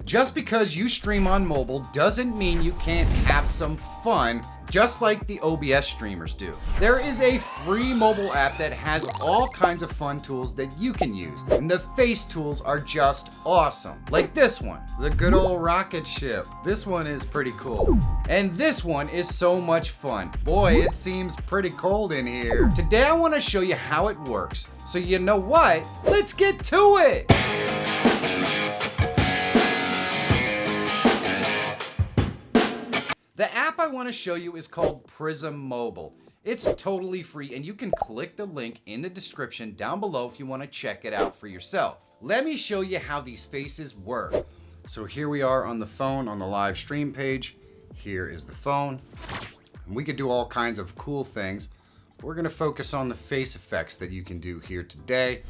Just because you stream on mobile doesn't mean you can't have some fun just like the OBS streamers do. There is a free mobile app that has all kinds of fun tools that you can use, and the face tools are just awesome. Like this one, the good old rocket ship. This one is pretty cool. And this one is so much fun. Boy, it seems pretty cold in here. Today I want to show you how it works. So you know what? Let's get to it! The app I want to show you is called Prism Mobile. It's totally free and you can click the link in the description down below if you want to check it out for yourself. Let me show you how these faces work. So here we are on the phone on the live stream page. Here is the phone. And we could do all kinds of cool things. We're going to focus on the face effects that you can do here today.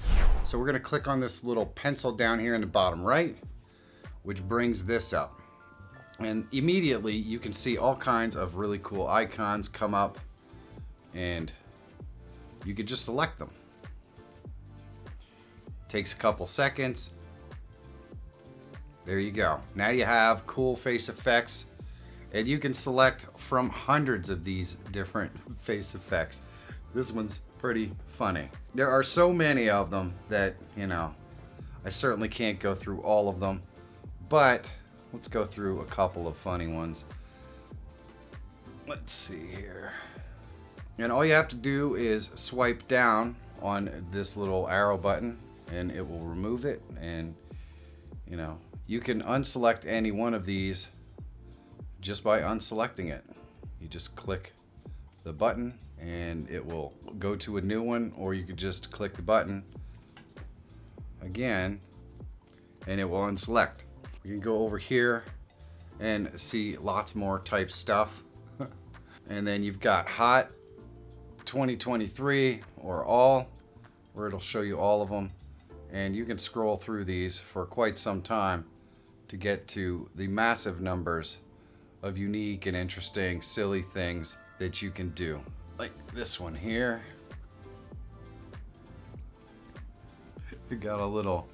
So we're going to click on this little pencil down here in the bottom right, which brings this up. And immediately you can see all kinds of really cool icons come up and you can just select them. Takes a couple seconds. There you go. Now you have cool face effects and you can select from hundreds of these different face effects. This one's pretty funny. There are so many of them that, you know, I certainly can't go through all of them, but let's go through a couple of funny ones. Let's see here. And all you have to do is swipe down on this little arrow button and it will remove it. And you know, you can unselect any one of these just by unselecting it. You just click the button and it will go to a new one, or you could just click the button again and it will unselect. You can go over here and see lots more type stuff. And then you've got hot, 2023, or all, where it'll show you all of them. And you can scroll through these for quite some time to get to the massive numbers of unique and interesting, silly things that you can do. Like this one here. You got a little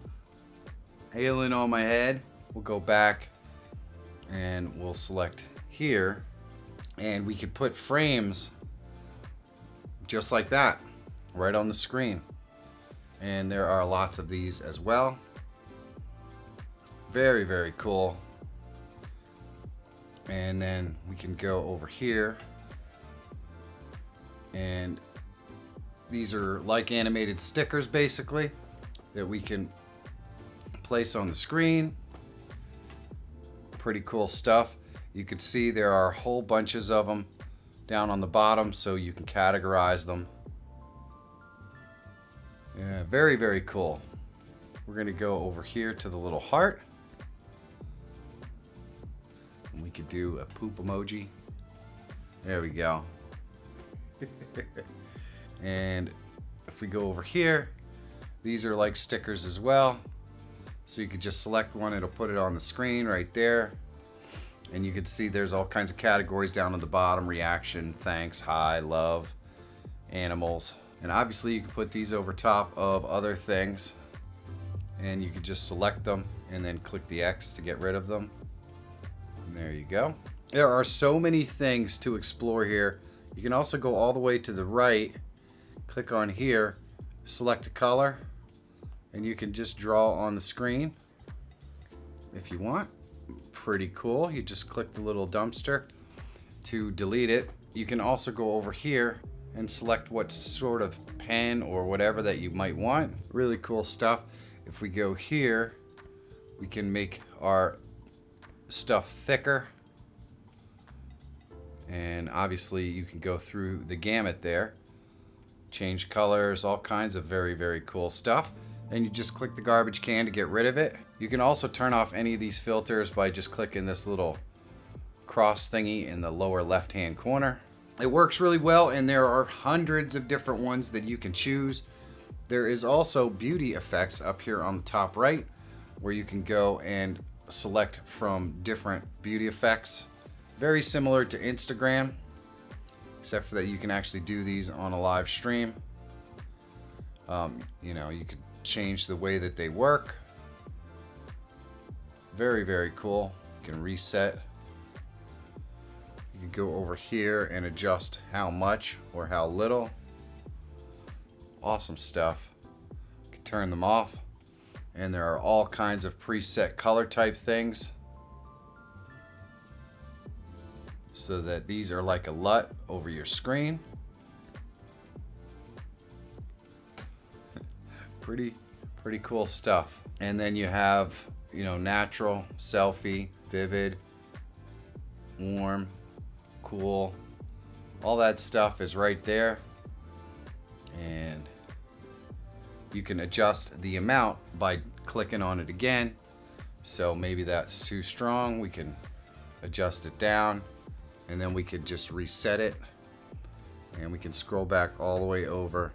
alien on my head. We'll go back and we'll select here and we could put frames just like that right on the screen. And there are lots of these as well. Very, very cool. And then we can go over here and these are like animated stickers basically that we can place on the screen. Pretty cool stuff. You can see there are whole bunches of them down on the bottom so you can categorize them. Yeah, very, very cool. We're gonna go over here to the little heart. And we could do a poop emoji. There we go. And if we go over here, these are like stickers as well. So you could just select one, it'll put it on the screen right there. And you can see there's all kinds of categories down at the bottom: reaction, thanks, hi, love, animals. And obviously you can put these over top of other things. And you could just select them and then click the X to get rid of them. And there you go. There are so many things to explore here. You can also go all the way to the right, click on here, select a color, and you can just draw on the screen if you want. Pretty cool. You just click the little dumpster to delete it. You can also go over here and select what sort of pen or whatever that you might want. Really cool stuff. If we go here, we can make our stuff thicker. And obviously you can go through the gamut there. Change colors, all kinds of very, very cool stuff. And you just click the garbage can to get rid of it. You can also turn off any of these filters by just clicking this little cross thingy in the lower left-hand corner. It works really well, and there are hundreds of different ones that you can choose. There is also beauty effects up here on the top right, where you can go and select from different beauty effects. Very similar to Instagram, except for that you can actually do these on a live stream. You know, you could change the way that they work. Very, very cool. You can reset. You can go over here and adjust how much or how little. Awesome stuff. You can turn them off. And there are all kinds of preset color type things. So that these are like a LUT over your screen. Pretty cool stuff. And then you have, you know, natural, selfie, vivid, warm, cool. All that stuff is right there. And you can adjust the amount by clicking on it again. So maybe that's too strong. We can adjust it down, and then we could just reset it. And we can scroll back all the way over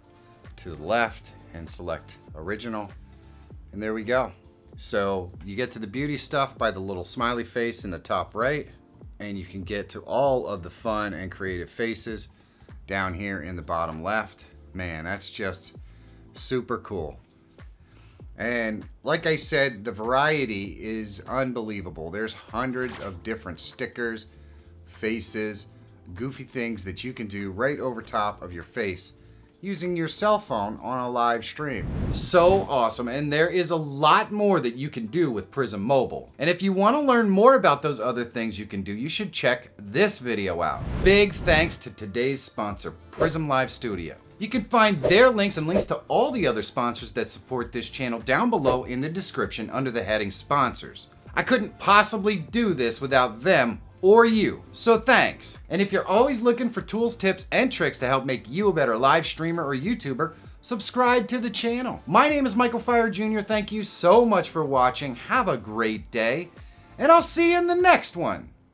to the left and select original. And there we go. So you get to the beauty stuff by the little smiley face in the top right, and you can get to all of the fun and creative faces down here in the bottom left. Man, that's just super cool. And like I said, the variety is unbelievable. There's hundreds of different stickers, faces, goofy things that you can do right over top of your face using your cell phone on a live stream. So awesome. And there is a lot more that you can do with Prism Mobile. And if you want to learn more about those other things you can do, you should check this video out. Big thanks to today's sponsor, Prism Live Studio. You can find their links and links to all the other sponsors that support this channel down below in the description under the heading sponsors. I couldn't possibly do this without them or you, so thanks. And if you're always looking for tools, tips, and tricks to help make you a better live streamer or YouTuber, subscribe to the channel. My name is Michael Feyrer Jr. Thank you so much for watching. Have a great day, and I'll see you in the next one.